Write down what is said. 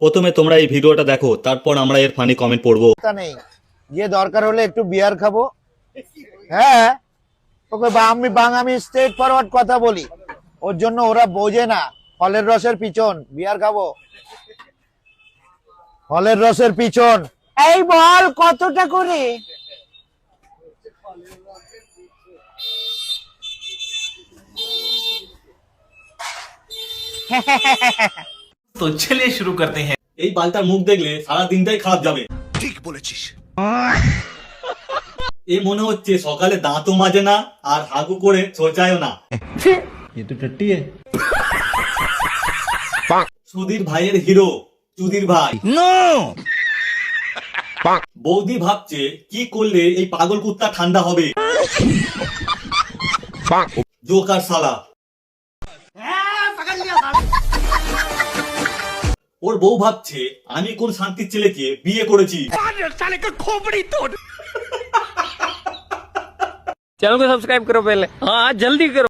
প্রথমে তোমরা এই ভিডিওটা দেখো, তারপর আমরা এর ফানি কমেন্ট পড়বো। তা নেই, যে দরকার হলে একটু বিয়ার খাবো। হ্যাঁ, ওকে আমি স্ট্রেট ফরওয়ার্ড কথা বলি, ওর জন্য ওরা বোঝে না। ফলের রসের পিছন বিয়ার খাবো, ফলের রসের পিছন। এই বল কতটা করে? तो चलिए शुरू करते हैं। এই বালটার মুখ দেখলে সারা দিনটাই খারাপ যাবে। ঠিক বলেছিস। এ মনে হচ্ছে সকালে দাঁতও মাজে না আর হাগু করে শোচায়ও না। ये तो टट्टी है। সুধীর ভাইয়ের হিরো চুদির ভাই। বৌদি ভাবছে কি করলে এই পাগল কুত্তা ঠান্ডা হবে। জোকার শালা। ওর বউ ভাবছে আমি কোন শান্তির ছেলেকে বিয়ে করেছি। चैनल को सब्सक्राइब करो पहले, हाँ जल्दी करो।